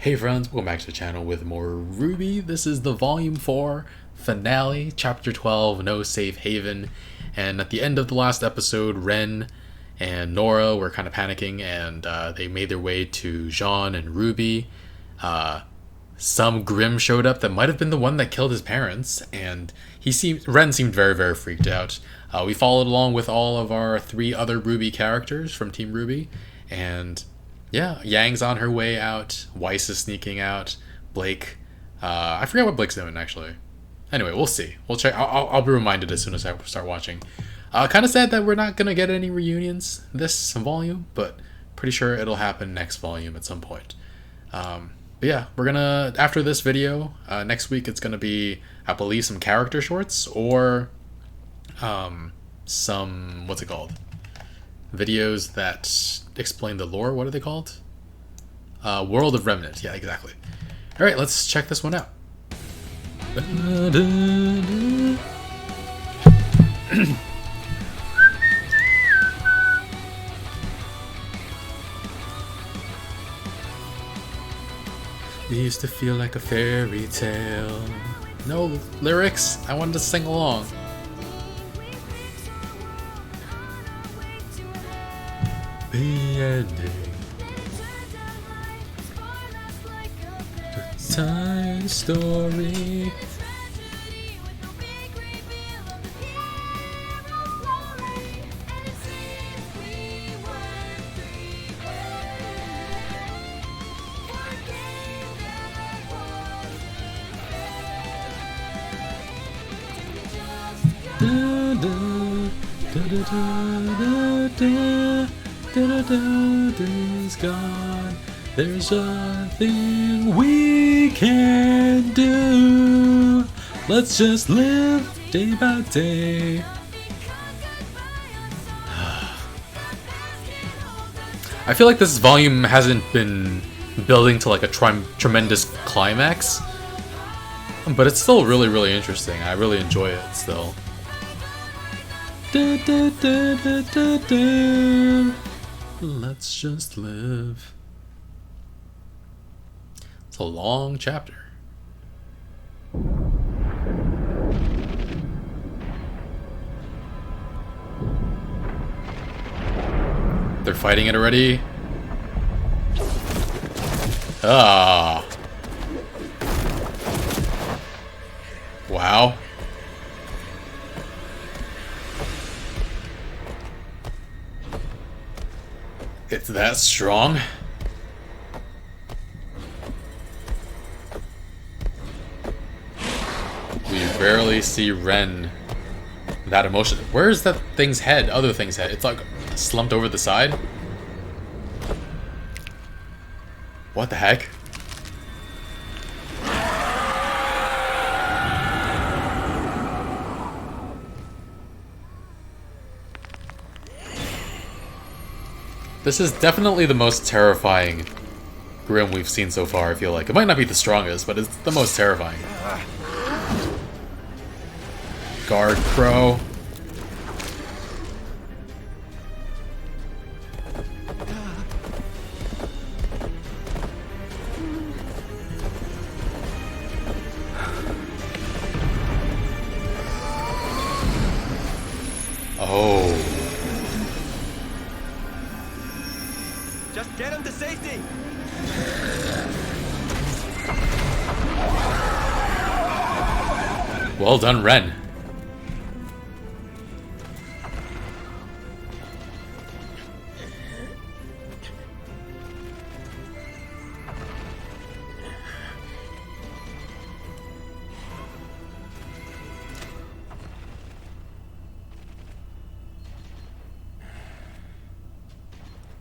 Hey friends, welcome back to the channel with more RWBY. This is the Volume 4 finale, Chapter 12, No Safe Haven. And at the end of the last episode, Ren and Nora were kind of panicking, and they made their way to Jean and RWBY. Some Grimm showed up that might have been the one that killed his parents, and Ren seemed very, very freaked out. We followed along with all of our 3 other RWBY characters from Team RWBY, and yeah, Yang's on her way out. Weiss is sneaking out. Blake, I forget what Blake's doing actually. Anyway, we'll see. We'll check. I'll be reminded as soon as I start watching. Kind of sad that we're not gonna get any reunions this volume, but pretty sure it'll happen next volume at some point. But yeah, we're gonna, after this video, next week it's gonna be, I believe, some character shorts or some, what's it called? Videos that explain the lore. What are they called? World of Remnant. Yeah, exactly. All right, let's check this one out. It used to feel like a fairy tale. No lyrics. I wanted to sing along. The ending. The time story. Da, da, da, da, da, da. Is gone. There's nothing we can do. Let's just live day by day. I feel like this volume hasn't been building to like a tremendous climax, but it's still really, really interesting. I really enjoy it still. Da, da, da, da, da, da. Let's just live. It's a long chapter. They're fighting it already? Ah. Wow. It's that strong? We rarely see Ren that emotional. Where's that thing's head? Other thing's head. It's like slumped over the side. What the heck? This is definitely the most terrifying Grimm we've seen so far, I feel like. It might not be the strongest, but it's the most terrifying. Guard Crow. Oh. Just get him to safety! Well done, Ren.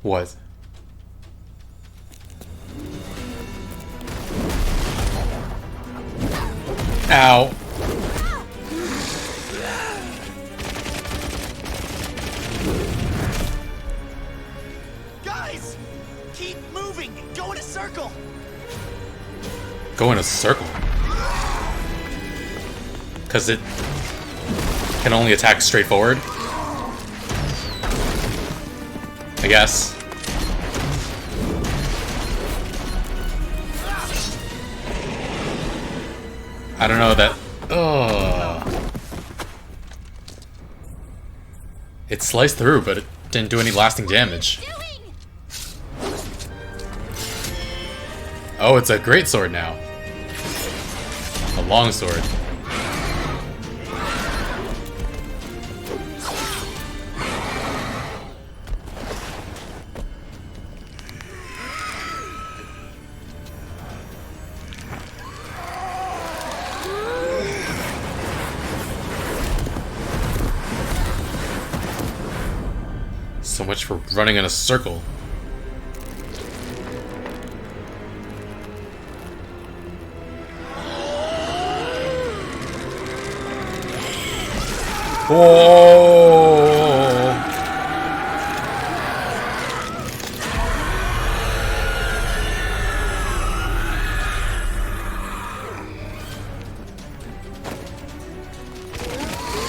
What? Ow. Guys! Keep moving! Go in a circle! Go in a circle? Because it can only attack straight forward? I guess. I don't know that... Ugh. It sliced through, but it didn't do any lasting damage. Oh, it's a great sword now. A long sword. So much for running in a circle. Whoa!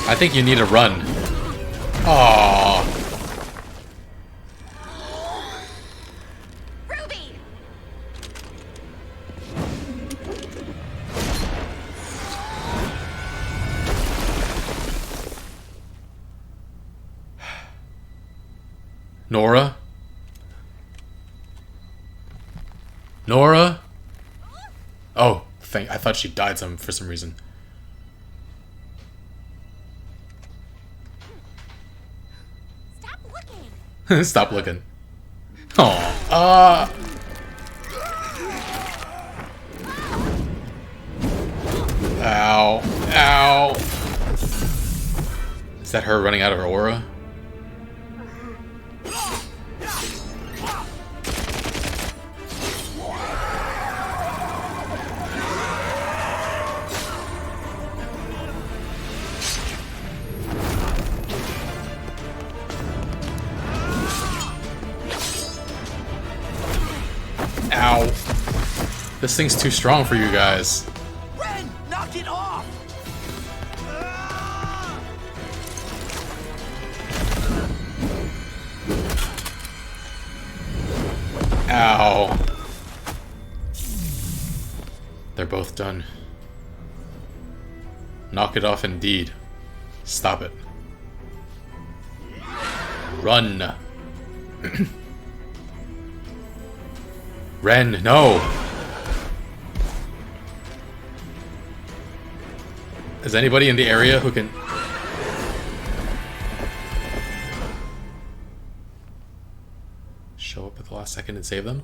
I think you need to run. Aww. Nora? Nora? Oh, I thought she died for some reason. Stop looking. Stop looking. Aw. Ow. Ow. Is that her running out of her aura? Ow. This thing's too strong for you guys. Ren, knock it off! Ow. They're both done. Knock it off indeed. Stop it. Run. Ren, no! Is anybody in the area who can... show up at the last second and save them?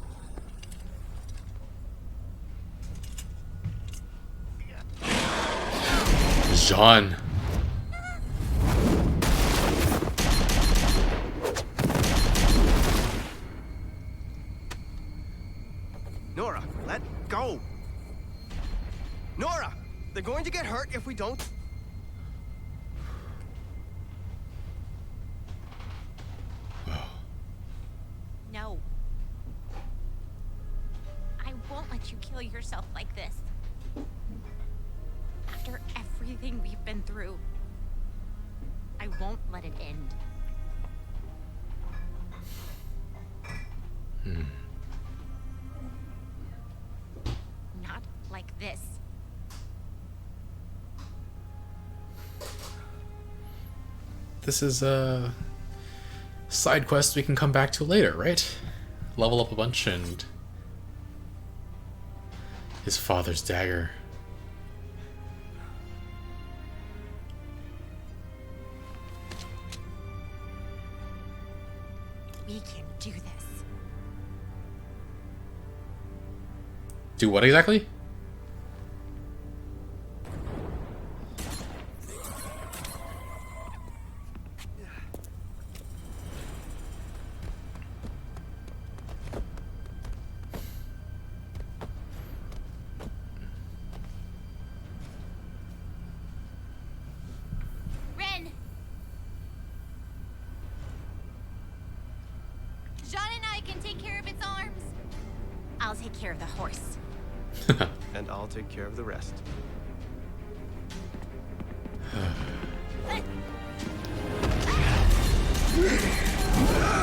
Jean. Nora, let go! Nora! They're going to get hurt if we don't. No. I won't let you kill yourself like this. After everything we've been through, I won't let it end. Not like this. This is a side quest we can come back to later, right? Level up a bunch and... his father's dagger. We can do this. Do what exactly? Ren! Jean and I can take care of its arms. I'll take care of the horse. And I'll take care of the rest.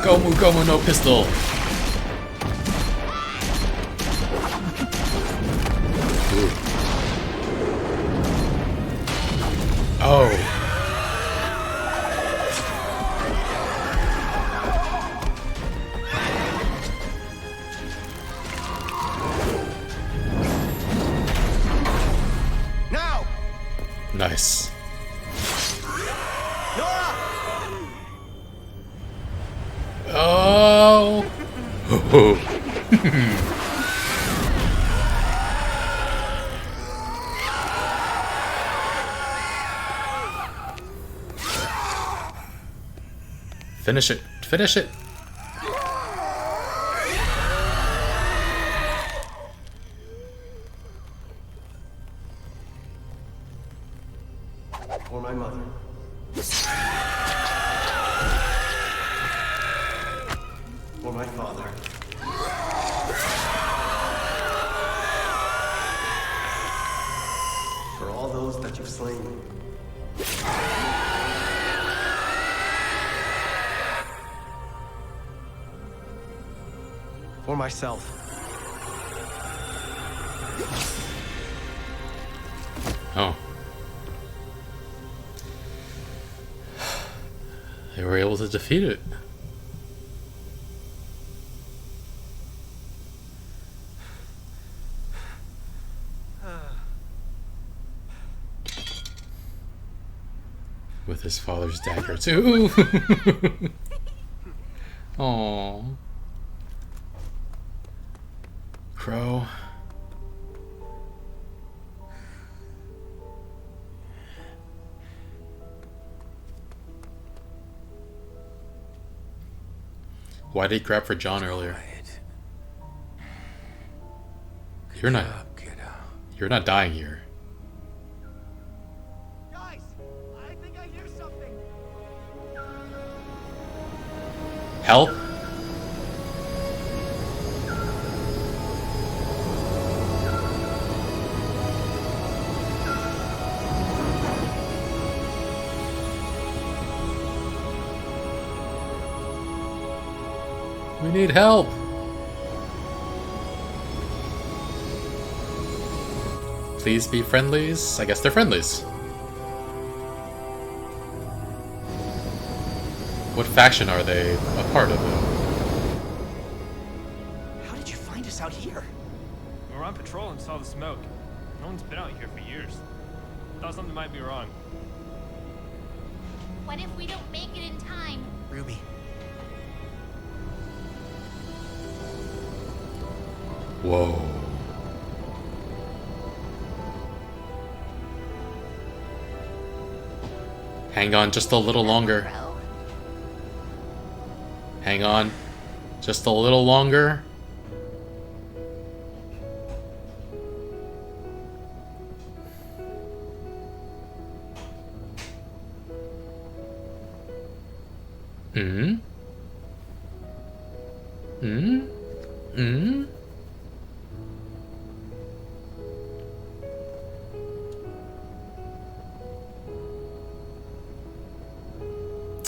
Gomu Gomu no pistol! Ooh. Nice. Nora! Oh! Finish it. Finish it. For my mother. For my father. For all those that you've slain. For myself. Oh. They were able to defeat it. With his father's dagger too. Aww. Crow. Why did he grab for John earlier? You're not dying here. Guys, I think I hear something. Help? We need help. Please be friendlies. I guess they're friendlies. What faction are they a part of, though? How did you find us out here? We were on patrol and saw the smoke. No one's been out here for years. Thought something might be wrong. What if we don't make it in time? Ruby. Whoa. Hang on just a little longer. Bro. Hang on. Just a little longer. Hmm? Hmm? Hmm?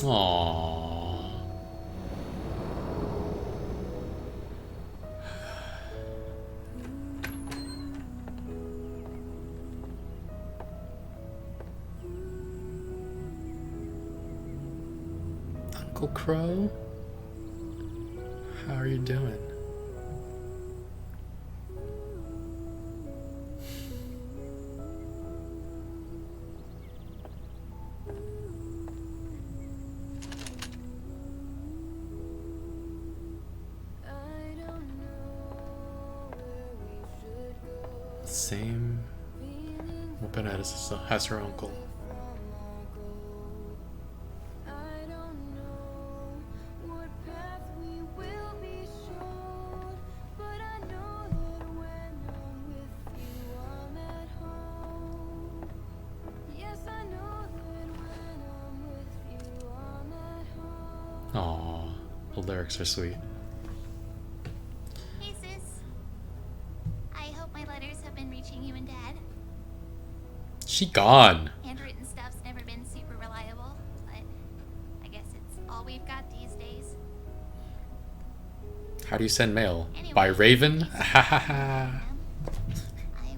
Aww. Uncle Crow? How are you doing? Same weapon as her uncle. Aww, the lyrics are sweet. Hey, sis. I hope my letters have been reaching you and Dad. She gone. Handwritten stuff's never been super reliable, but I guess it's all we've got these days. How do you send mail? Anyway, By Raven? I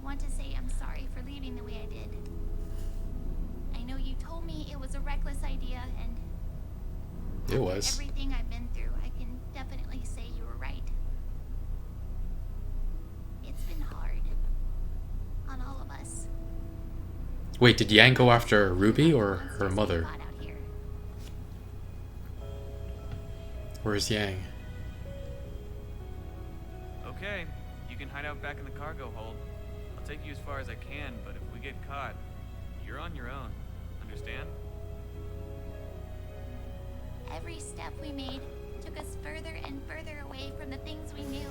want to say I'm sorry for leaving the way I did. I know you told me it was a reckless idea, and It was. everything I've been through, I can definitely say you were right. It's been hard on all of us. Wait, did Yang go after Ruby or her mother? Out here. Where's Yang? Okay, you can hide out back in the cargo hold. I'll take you as far as I can, but if we get caught, you're on your own. Understand? Every step we made took us further and further away from the things we knew.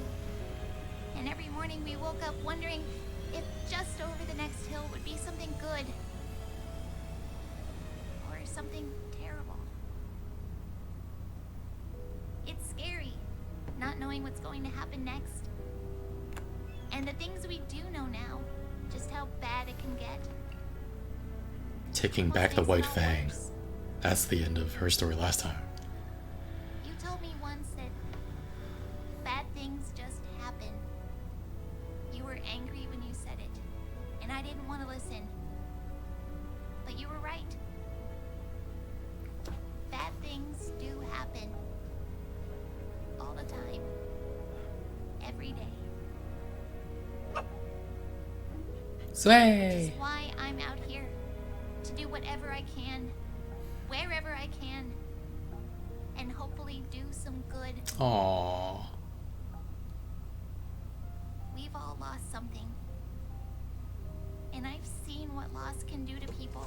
And every morning we woke up wondering if just over the next hill would be something good. Or something terrible. It's scary, not knowing what's going to happen next. And the things we do know now, just how bad it can get. Taking back the White Fang. That's the end of her story last time. You told me once that bad things just happen. You were angry when you said it, and I didn't want to listen. But you were right. Bad things do happen. All the time. Every day. Which Sway! is why I'm out here. To do whatever I can. Wherever I can. And hopefully do some good. Aww. We've all lost something. And I've seen what loss can do to people.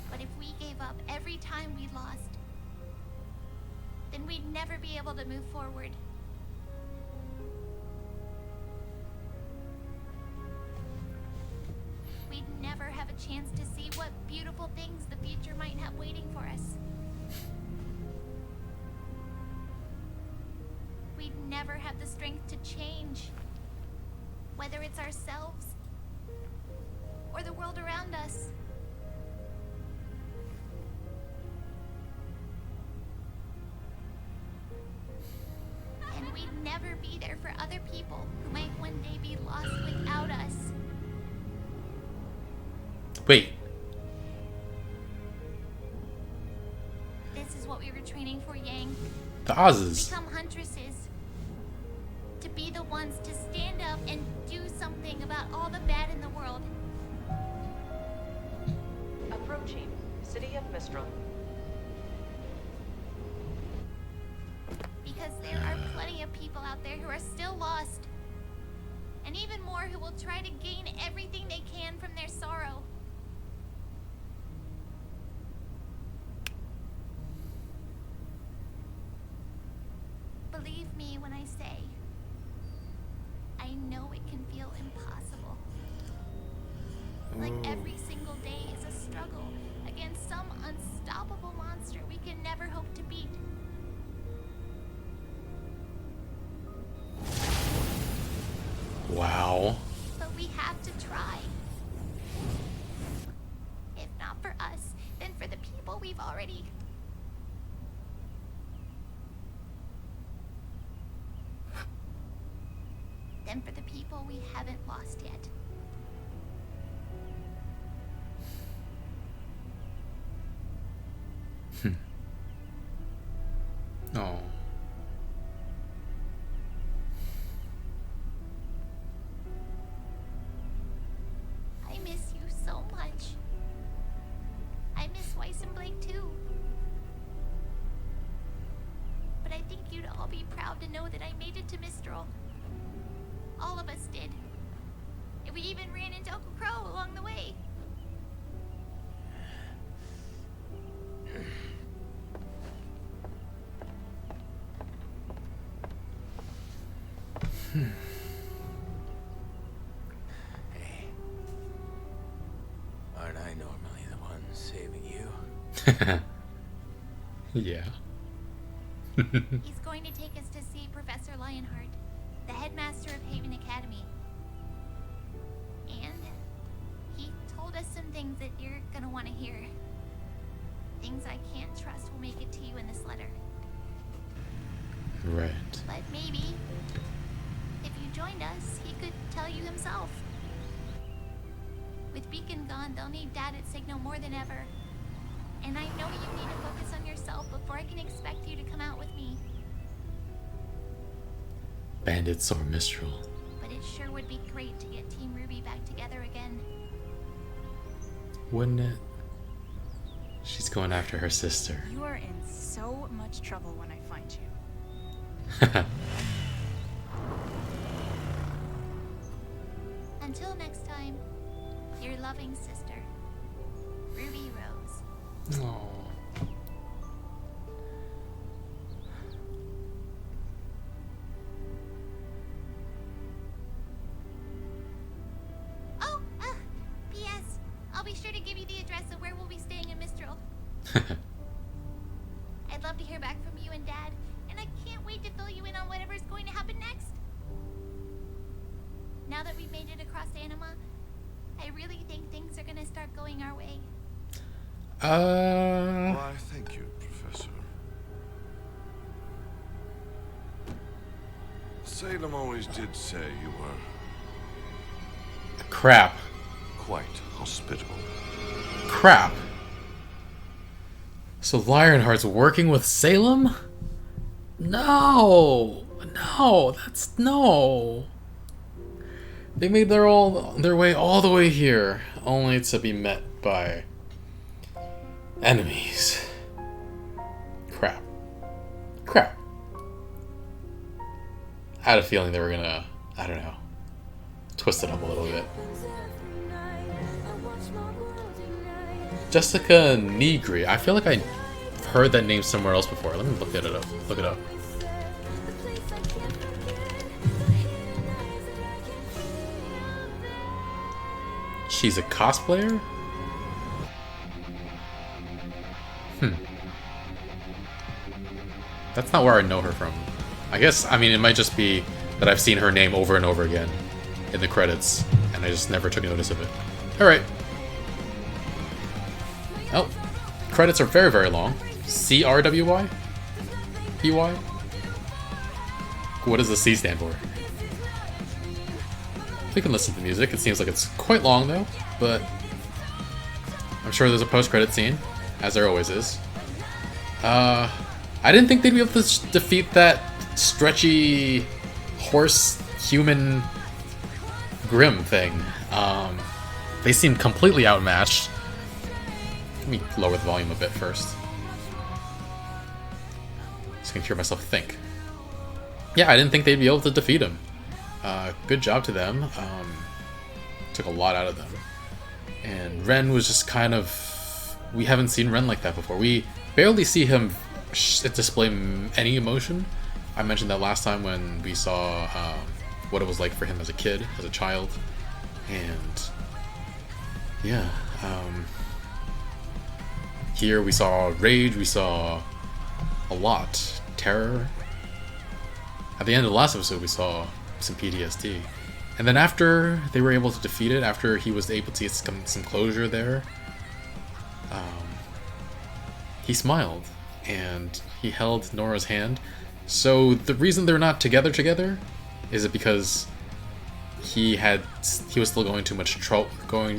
But if we gave up every time we lost, then we'd never be able to move forward. We'd never have a chance to see what beautiful things the future might have waiting for us. We'd never have the strength to change, whether it's ourselves or the world around us. And we'd never be there for other people who might one day be lost without us. Wait, This is what we were training for, Yang. the Oz's. Become huntresses. To be the ones to stand up and do something about all the bad in the world. Approaching City of Mistral. Because there are plenty of people out there who are still lost. And even more who will try to gain everything they can from their sorrow. Believe me when I say, I know it can feel impossible. Like every single day is a struggle against some unstoppable monster we can never hope to beat. Wow. But we have to try. If not for us, then for the people we've already... Then for the people we haven't lost yet. Oh. I miss you so much. I miss Weiss and Blake too. But I think you'd all be proud to know that I made it to Mistral. All of us did. And we even ran into Uncle Crow along the way. Hey, aren't I normally the one saving you? Yeah. He's going to take us to see Professor Lionheart, the headmaster of Haven Academy. And he told us some things that you're gonna want to hear. Things I can't trust will make it to you in this letter. Right. But maybe, if you joined us, he could tell you himself. With Beacon gone, they'll need Dad at Signal more than ever. And I know you need to focus on yourself before I can expect you to come out with me. Bandits or Mistral? But it sure would be great to get Team RWBY back together again. Wouldn't it? She's going after her sister. You are in so much trouble when I find you. Until next time, your loving sister, Ruby Rose. Aww. Oh, P.S. I'll be sure to give you the address of where we'll be staying in Mistral. I'd love to hear back from you and Dad, and I can't wait to fill you in on whatever's going to happen next. Now that we've made it across Anima, I really think things are going to start going our way. Why, thank you, Professor. Salem always did say you were Crap. quite hospitable. Crap. So Lionheart's working with Salem? No! No, that's no. They made their way all the way here, only to be met by enemies. Crap. Crap. I had a feeling they were gonna, I don't know, twist it up a little bit. Jessica Negri. I feel like I heard that name somewhere else before. Let me look it up. Look it up. She's a cosplayer? That's not where I know her from. I guess, I mean, it might just be that I've seen her name over and over again in the credits, and I just never took notice of it. Alright. Oh. Credits are very, very long. CRWY? PY? What does the C stand for? We can listen to the music. It seems like it's quite long, though, but I'm sure there's a post-credit scene, as there always is. I didn't think they'd be able to defeat that stretchy horse-human Grimm thing. They seem completely outmatched. Let me lower the volume a bit first. Just gonna hear myself think. Yeah, I didn't think they'd be able to defeat him. Good job to them. Took a lot out of them. And Ren was just kind of... We haven't seen Ren like that before. We barely see him display any emotion. I mentioned that last time when we saw what it was like for him as a kid, as a child. And... yeah. Here we saw rage, we saw a lot. Terror. At the end of the last episode we saw some PTSD. And then after they were able to defeat it, after he was able to get some closure there, he smiled and he held Nora's hand. So the reason they're not together is it because he was still going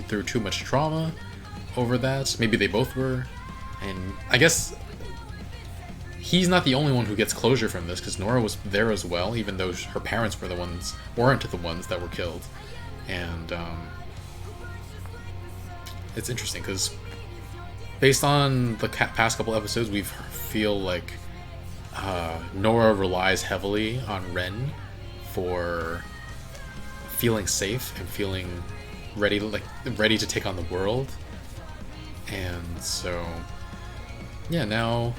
through too much trauma over that. Maybe they both were, and I guess he's not the only one who gets closure from this, because Nora was there as well, even though her parents weren't the ones that were killed. And it's interesting because based on the past couple episodes, we feel like Nora relies heavily on Ren for feeling safe and feeling ready to take on the world. And so, yeah, now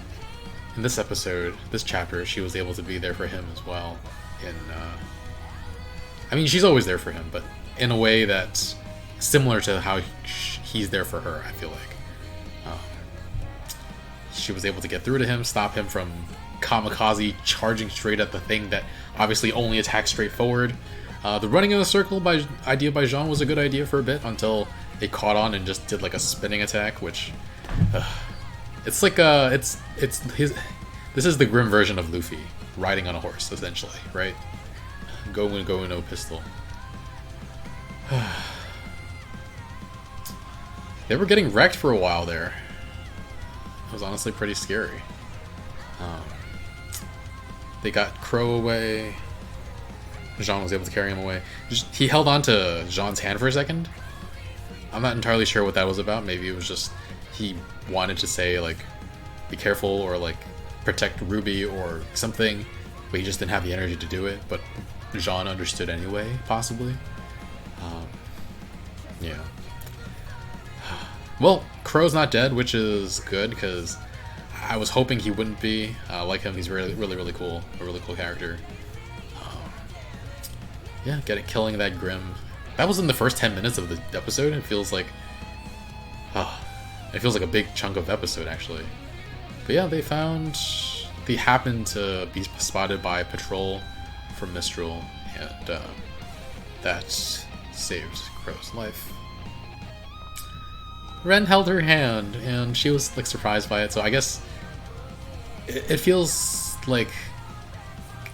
in this episode, this chapter, she was able to be there for him as well. I mean, she's always there for him, but in a way that's similar to how he's there for her, I feel like. She was able to get through to him, stop him from kamikaze charging straight at the thing that obviously only attacks straight forward. The running in a circle idea by Jean was a good idea for a bit until it caught on and just did like a spinning attack, which it's like this is the Grimm version of Luffy riding on a horse, essentially, right? Go no pistol. They were getting wrecked for a while there. was honestly pretty scary. They got Crow away. Jean was able to carry him away. He held on to Jean's hand for a second. I'm not entirely sure what that was about. Maybe it was just he wanted to say, like, be careful or, like, protect Ruby or something, but he just didn't have the energy to do it. But Jean understood anyway, possibly. Yeah. Well, Crow's not dead, which is good, because I was hoping he wouldn't be. I like him. He's really, really, really cool. A really cool character. Yeah, killing that Grimm. That was in the first 10 minutes of the episode. It feels like a big chunk of episode, actually. But yeah, they happened to be spotted by a patrol from Mistral, and that saved Crow's life. Ren held her hand, and she was like surprised by it. So I guess it feels like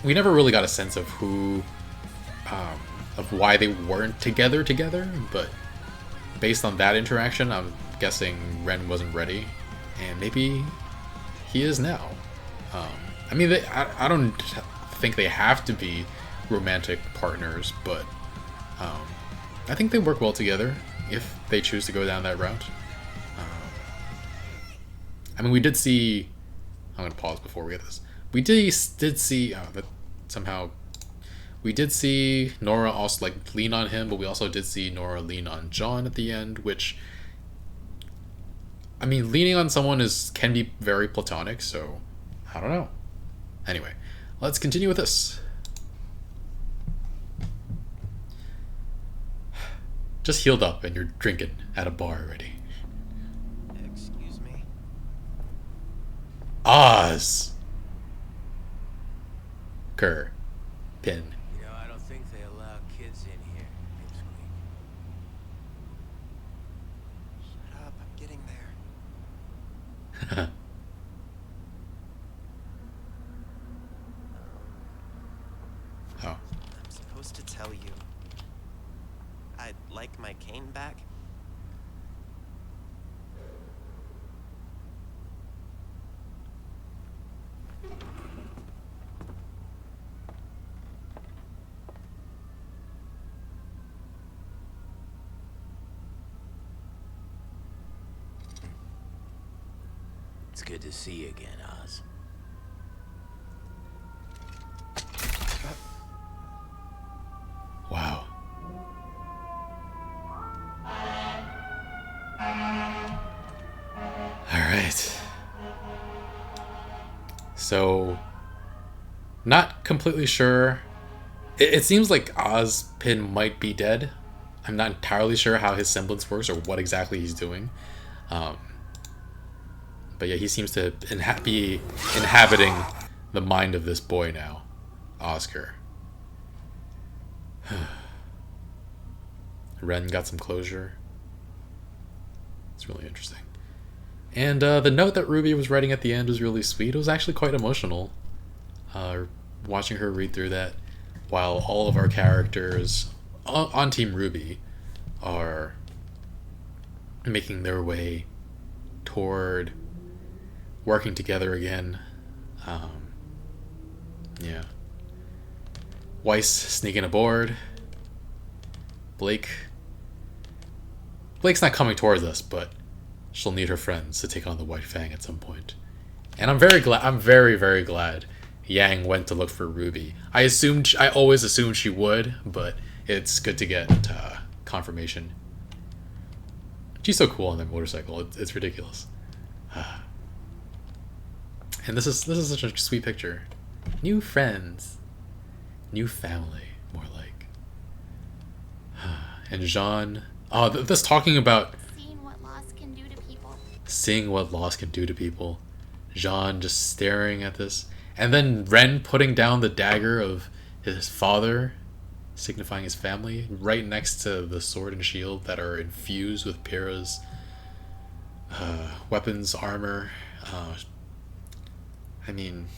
we never really got a sense of of why they weren't together, but based on that interaction, I'm guessing Ren wasn't ready, and maybe he is now. I mean, I don't think they have to be romantic partners, but I think they work well together if they choose to go down that route. I mean, we did see... I'm going to pause before we get this. We did see... We did see Nora also, like, lean on him, but we also did see Nora lean on John at the end, which... I mean, leaning on someone can be very platonic, so... I don't know. Anyway, let's continue with this. Just healed up and you're drinking at a bar already. Excuse me? Oz! Kerr. Pin. You know, I don't think they allow kids in here, Pipsqueak. Shut up, I'm getting there. Oh. I'm supposed to tell you. I'd like my cane back. It's good to see you again, Oz. Wow. Alright. So, not completely sure. It seems like Ozpin might be dead. I'm not entirely sure how his semblance works or what exactly he's doing. But yeah, he seems to be inhabiting the mind of this boy now, Oscar. Ren got some closure. It's really interesting. And the note that Ruby was writing at the end was really sweet. It was actually quite emotional. Watching her read through that while all of our characters on Team RWBY are making their way toward working together again. Yeah. Weiss sneaking aboard. Blake's not coming towards us, but she'll need her friends to take on the White Fang at some point. And I'm very, very glad Yang went to look for Ruby. I always assumed she would, but it's good to get confirmation. She's so cool on that motorcycle. It's ridiculous. And this is such a sweet picture. New friends. New family, more like. And Jean... Oh, this talking about... Seeing what loss can do to people. Seeing what loss can do to people. Jean just staring at this. And then Ren putting down the dagger of his father, signifying his family, right next to the sword and shield that are infused with Pyrrha's weapons, armor. I mean...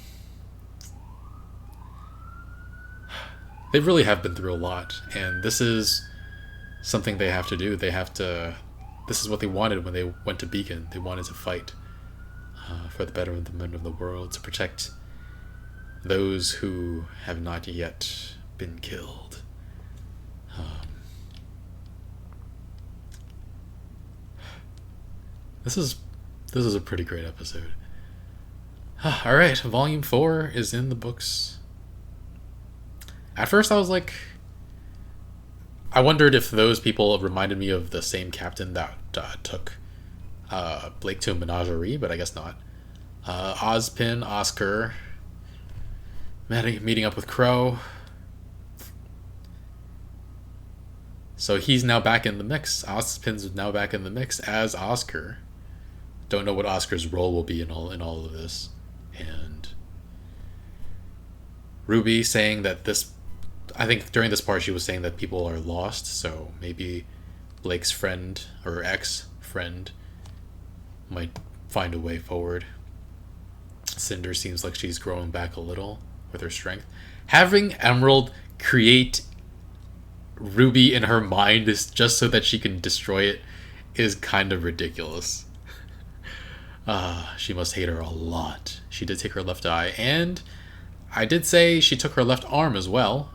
They really have been through a lot, and this is something they have to do. This is what they wanted when they went to Beacon. They wanted to fight. for the betterment of the world, to protect those who have not yet been killed. This is a pretty great episode. All right, volume 4 is in the books. At first, I was like, I wondered if those people reminded me of the same captain that took Blake to a menagerie, but I guess not. Ozpin, Oscar, meeting up with Crow. So he's now back in the mix. Ozpin's now back in the mix as Oscar. Don't know what Oscar's role will be in all of this. And Ruby saying that this, I think during this part she was saying that people are lost, so maybe Blake's friend or ex-friend might find a way forward. Cinder seems like she's growing back a little with her strength. Having Emerald create Ruby in her mind is just so that she can destroy it is kind of ridiculous. She must hate her a lot. She did take her left eye, and I did say she took her left arm as well.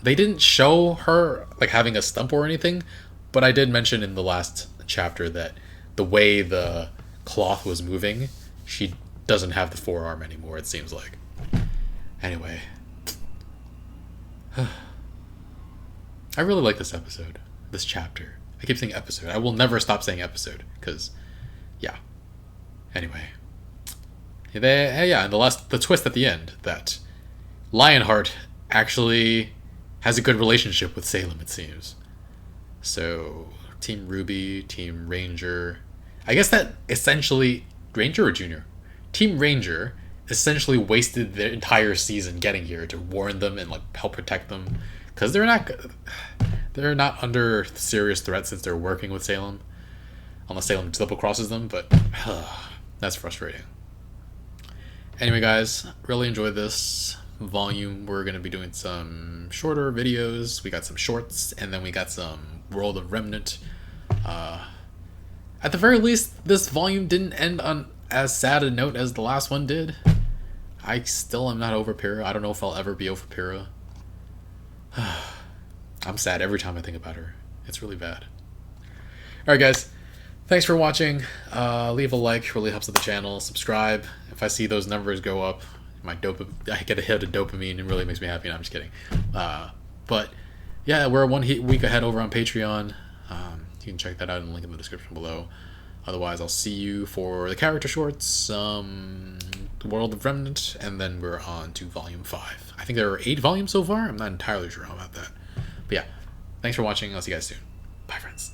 They didn't show her like having a stump or anything, but I did mention in the last chapter that the way the cloth was moving, she doesn't have the forearm anymore, it seems like. Anyway. I really like this episode, this chapter. I keep saying episode. I will never stop saying episode, because, yeah. Anyway. And the twist at the end, that Lionheart actually has a good relationship with Salem, it seems. So, Team RWBY, Team Ranger. I guess that essentially, Ranger or Junior? Team Ranger essentially wasted their entire season getting here to warn them and like help protect them, because they're not under serious threat since they're working with Salem, unless Salem double crosses them. But that's frustrating. Anyway, guys, really enjoyed this volume. We're gonna be doing some shorter videos. We got some shorts, and then we got some World of Remnant. At the very least, this volume didn't end on as sad a note as the last one did. I still am not over Pyrrha. I don't know if I'll ever be over Pyrrha. I'm sad every time I think about her. It's really bad. Alright, guys. Thanks for watching. Leave a like. Really helps with the channel. Subscribe. If I see those numbers go up, I get a hit of dopamine. It really makes me happy. No, I'm just kidding. But yeah, we're 1 week ahead over on Patreon. You can check that out in the link in the description below. Otherwise, I'll see you for the character shorts, the World of Remnant, and then we're on to Volume 5. I think there are 8 volumes so far. I'm not entirely sure about that. But yeah, thanks for watching. I'll see you guys soon. Bye, friends.